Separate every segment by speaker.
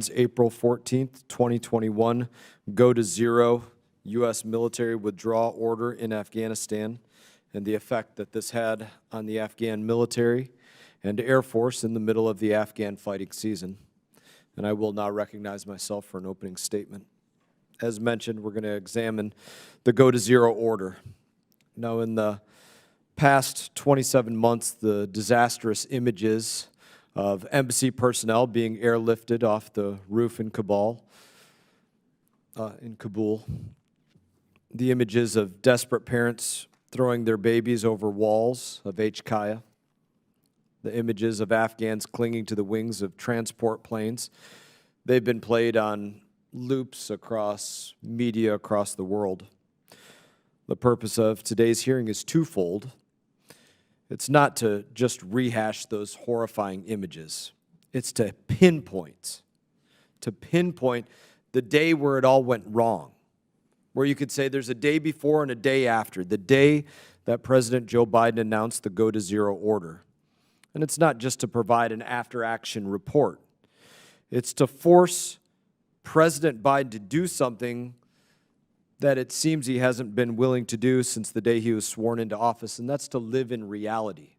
Speaker 1: Biden's April 14th, 2021, go to zero U.S. military withdrawal order in Afghanistan and the effect that this had on the Afghan military and Air Force in the middle of the Afghan fighting season. And I will now recognize myself for an opening statement. As mentioned, we're going to examine the go to zero order. Now, in the past 27 months, the disastrous images of embassy personnel being airlifted off the roof in Kabul, the images of desperate parents throwing their babies over walls of HKIA, the images of Afghans clinging to the wings of transport planes. They've been played on loops across media across the world. The purpose of today's hearing is twofold. It's not to just rehash those horrifying images. It's to pinpoint the day where it all went wrong, where you could say there's a day before and a day after, the day that President Joe Biden announced the go to zero order. And it's not just to provide an after-action report. It's to force President Biden to do something that it seems he hasn't been willing to do since the day he was sworn into office, and that's to live in reality,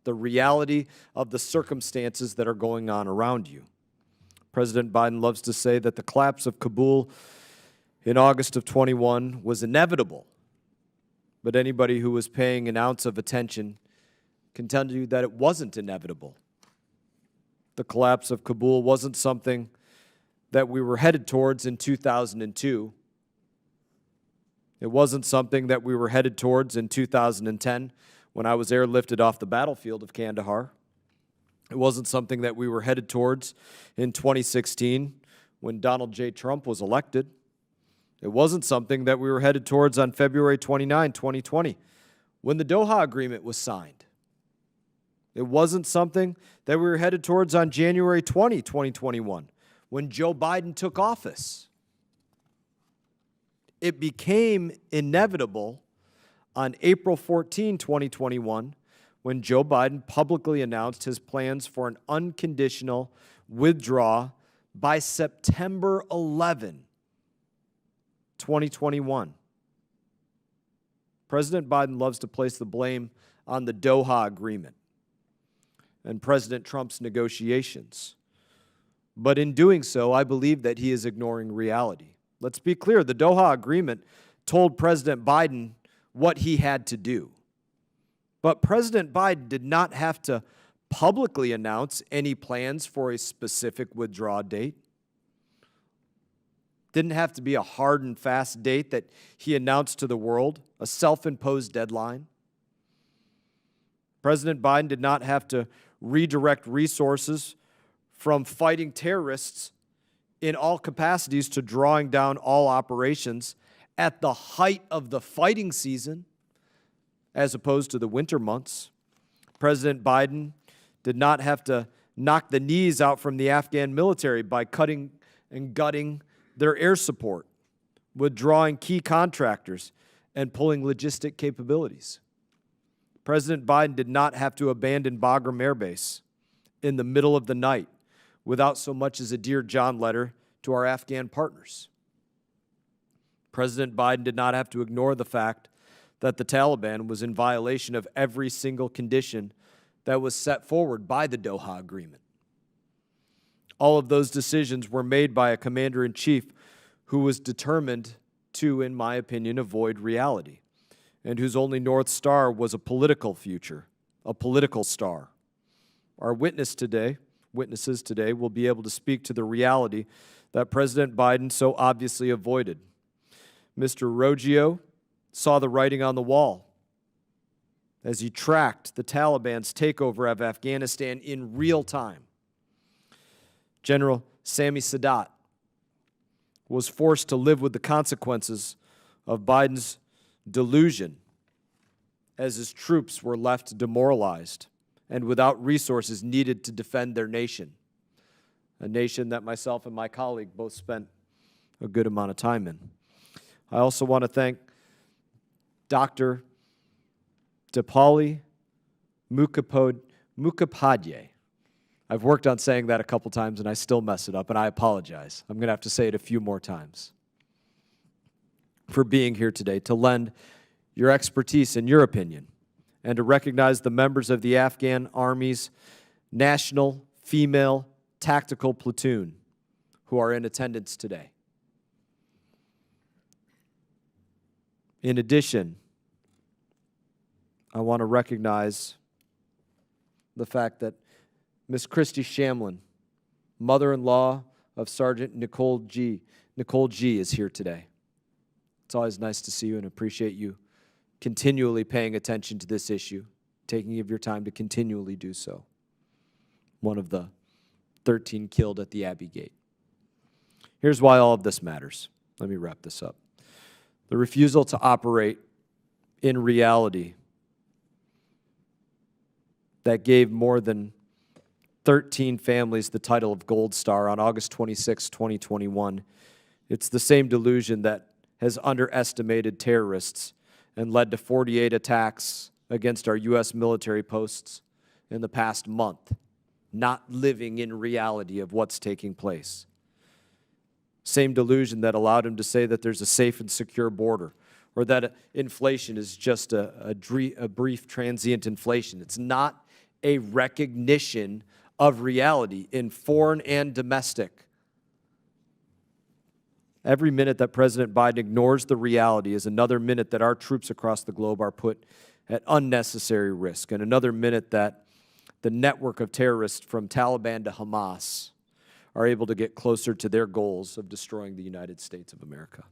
Speaker 1: the reality of the circumstances that are going on around you. President Biden loves to say that the collapse of Kabul in August of 21 was inevitable, but anybody who was paying an ounce of attention can tell you that it wasn't inevitable. The collapse of Kabul wasn't something that we were headed towards in 2002. It wasn't something that we were headed towards in 2010 when I was airlifted off the battlefield of Kandahar. It wasn't something that we were headed towards in 2016 when Donald J. Trump was elected. It wasn't something that we were headed towards on February 29, 2020, when the Doha Agreement was signed. It wasn't something that we were headed towards on January 20, 2021, when Joe Biden took office. It became inevitable on April 14, 2021, when Joe Biden publicly announced his plans for an unconditional withdrawal by September 11, 2021. President Biden loves to place the blame on the Doha Agreement and President Trump's negotiations. But in doing so, I believe that he is ignoring reality. Let's be clear, the Doha Agreement told President Biden what he had to do. But President Biden did not have to publicly announce any plans for a specific withdrawal date. Didn't have to be a hard and fast date that he announced to the world, a self-imposed deadline. President Biden did not have to redirect resources from fighting terrorists in all capacities to drawing down all operations at the height of the fighting season, as opposed to the winter months. President Biden did not have to knock the knees out from the Afghan military by cutting and gutting their air support, withdrawing key contractors, and pulling logistic capabilities. President Biden did not have to abandon Bagram Air Base in the middle of the night without so much as a Dear John letter to our Afghan partners. President Biden did not have to ignore the fact that the Taliban was in violation of every single condition that was set forward by the Doha Agreement. All of those decisions were made by a commander-in-chief who was determined to, in my opinion, avoid reality, and whose only North Star was a political future, a political star. Our witnesses today will be able to speak to the reality that President Biden so obviously avoided. Mr. Roggio saw the writing on the wall as he tracked the Taliban's takeover of Afghanistan in real time. General Sami Sadat was forced to live with the consequences of Biden's delusion as his troops were left demoralized and without resources needed to defend their nation, a nation that myself and my colleague both spent a good amount of time in. I also want to thank Dr. Dipali Mukhopadhyay I've worked on saying that a couple times and I still mess it up, and I apologize. I'm going to have to say it a few more times. For being here today, to lend your expertise and your opinion, and to recognize the members of the Afghan Army's National Female Tactical Platoon who are in attendance today. In addition, I want to recognize the fact that Miss Christy Shamlin, mother-in-law of Sergeant Nicole G., is here today. It's always nice to see you and appreciate you continually paying attention to this issue, taking of your time to continually do so. One of the 13 killed at the Abbey Gate. Here's why all of this matters. Let me wrap this up. The refusal to operate in reality that gave more than 13 families the title of Gold Star on August 26, 2021. It's the same delusion that has underestimated terrorists and led to 48 attacks against our U.S. military posts in the past month, not living in reality of what's taking place. Same delusion that allowed him to say that there's a safe and secure border, or that inflation is just a brief transient inflation. It's not a recognition of reality in foreign and domestic. Every minute that President Biden ignores the reality is another minute that our troops across the globe are put at unnecessary risk, and another minute that the network of terrorists from Taliban to Hamas are able to get closer to their goals of destroying the United States of America.